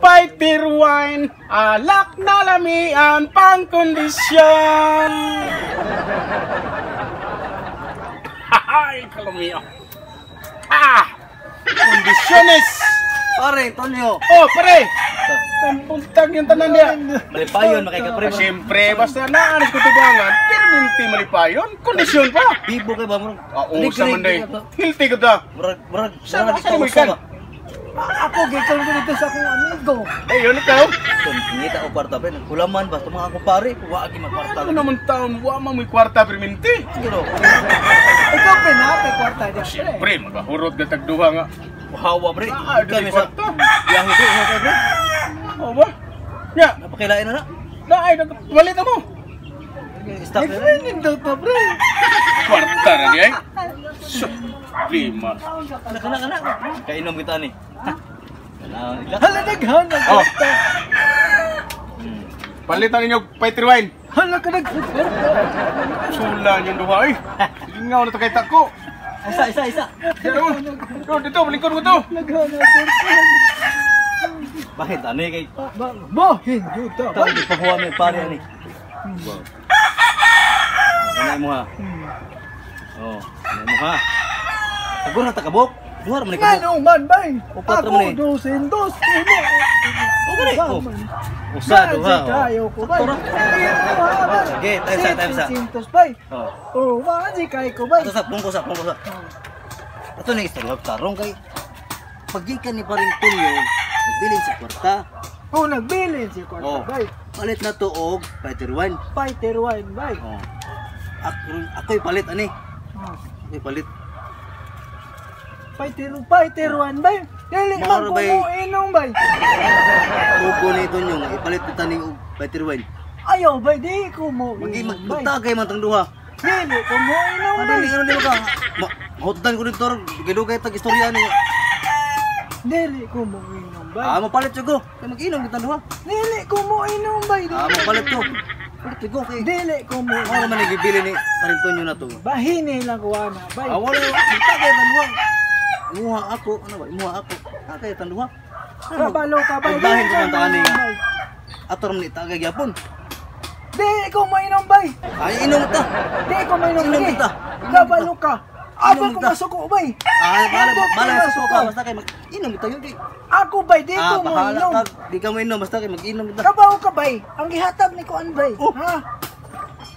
fighter wine, alak na lamian, pang kondisyon. Ay, kalamian. Kondisyones. Pare, Tonyo. Oh, pare. Ang puntag yung tanan niya. Malipayon, makikapre. Siyempre, basta naanis ko tubangan, perminti malipayon, kondisyon pa. Bibo kayo ba, murag? Oo, sa manday. Hilti ko ta. Murag, Saan mo ikan? Ako, gitong ko dito sa akong amigo. Eh, yun ikaw. Ngita ko kwarta, pre. Kulaman, basta mga kumpare, kuwaagi magkwarta. Ano naman taon, wama mo'y kwarta perminti. Siguro. Ikaw, pinapay kwarta niya. Siyempre, magahurot ka tagduha nga. Hawa, pre. Dili kwarta. Yang ito, pre. Oo ba? Ya, Napakilain na na. naay, walit mo. Stop na. Nag-friendin daw to, pre. Kwarta na niya eh. Lima. Kana. Kainom kita ni. Hala, naghanag Oh. kwarta. Palitan ninyo fighter wine. Hala ka nagkwarta. Sula niyong duha eh. Lingaw na takay tako. Isa. Dito, balingkod ko to. Naghanag kwarta. Bakit? Ano yung kay... Bahin, juta. Tawag di pakuha mo yung pare ani. Ano mo ha? Oh, ano mo ha? Tago na takabok. Duhar man ikabok. Ngano man, bay? O, patro Ako, man eh. 200, imo. O gani. Oh. Usa duha. Kayo ko, bay. Tara. Sige, tayo sa. 700, bay. Oh. Oh, maji kayo ko, bay. Ato sa pungko sa. Ato na istorya tarong kay pagikan ni paring Tulyo, nagbilin sa kwarta. Oh, nagbilin si kwarta, Oh. bay. Palit na to og fighter wine. Fighter wine, bay. Oh. Ako'y palit ani. Oh. Ako'y palit. Fighter wine, bay. Dili man Maro, ko bay. mo inom, bay. Tugo ni ito nyo, ipalit kita ni og fighter wine. Ayaw, bay, di ko mo Magi inom, bay. magtagay man tang duha. Dili ko mo inom, bay. Madali ano di ba ka? Mahutan ko dito, gidugay tag istorya ni. Dili ko mo inom, bay. Mapalit siya ko. Kaya mag-inom kita duha. Dili ko mo inom, bay. Mapalit ko. Palit siya ko kay. Dili ko mo Ano naman nagibili ni Parintonyo na to? bahini lang ko ana, bay. Wala, magtagay tang duha. Imuha ako, ano ba? Imuha ako. Tagay tang duha. Kabalo ka, bay. Bahin ko Dili man tani. bay. Ato naman itagay gyapon. Dili ko mo inom, bay. Ay, inom ta. Dili ko mo inom, Inom bay. kita. Kabalo ka. Aba Inom ko kita. masuko, bay. Bala sa suka. Basta kay mag-inom kita yun. Ako, bay, di ko mo Bahala inom. ka. Di ka mo inom. Basta kay mag-inom kita. Kabaw ka, bay. Ang gihatag ni Kuan, bay. Oh. Ha?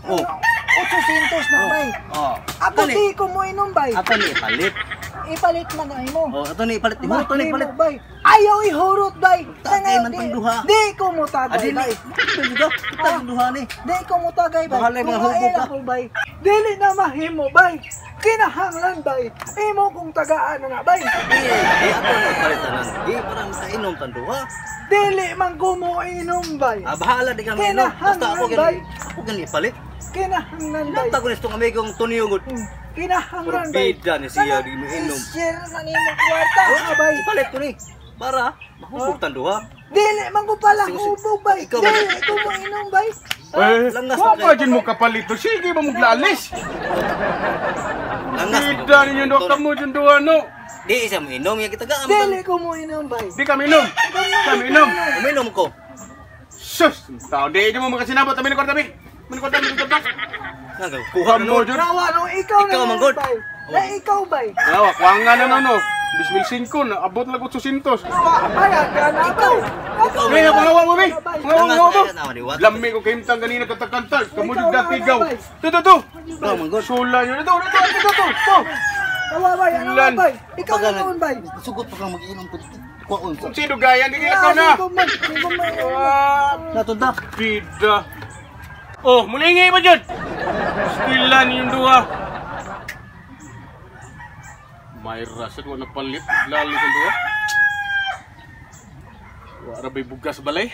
Oh. 800 na, bay. Oh. Ako di ko mo inom, bay. Ato ni ipalit. Ipalit man ay mo. Oh, ato ni ipalit. Imo to ni ipalit. bay. Ayaw ihurot, bay. Tagay man pang duha. Di ko mo tagay, Adi ni. bay. Juga. Kita ang duha ni. Di ko mo tagay, bay. Bahala yung mga hubog Kumain ka. ako, bay. Dili na mahimo, bay. Kinahanglan, bay. Imo kong tagaan na nga, bay. Ato ni ipalit tanan. Di parang kainom tan duha. Dili man ko mo inom, bay. Bahala di ka mo inom. Basta ako Bay. gani ipalit. Kinahanglan, bay. Nata ko nitong amigong Tonyo gud. Kinahanglan, bay. Bida ni siya di mo inom. Share na ni mo kwarta, ha, bay. Ipalit ko ni. Para mahubog tan duha. Dili man ko pala Sige, hubog, bay. ikaw, Dili ko mo inom, bay. langas Wa na pa kayo. dyan mo kapalito. Sige ba maglalis? Langas. Bida ninyo do kamo dyan duha no. Di siya mo inom ya kita ga. Dili ko mo inom, bay. Di kami inom. Kami inom. Uminom ko. Sus! Tao, di mo makasinabot. Tabi na kwarta, bi. Minukwarta. Kuha mo dyan. Rawa no, ikaw Ikaw, na manggod. bay. Na ikaw, bay. Awa, kuwanga na no. 2005 na. Abot lang 800. Rawa, bayad ka na, bay. May na pangawa mo, bi. Pangawa mo. Langas. Lami ko kayimtang ganina katakantag. Kamu Ikaw yung na, dati gaw. bay. Ito. Ikaw manggod. Sula nyo. Ito. Rawa, bay. Ano Ilan? bay? Ikaw na noon, bay. Sugot pa kang mag-inom ko. Kuwaon sa. Kung sino gaya, hindi ikaw na. Natunda. Bida. Oh, mulingi ba dyan? Skila niyong duha. May rasan, wala palit. Lalo kong duha. Wala ba'y bugas sa balay?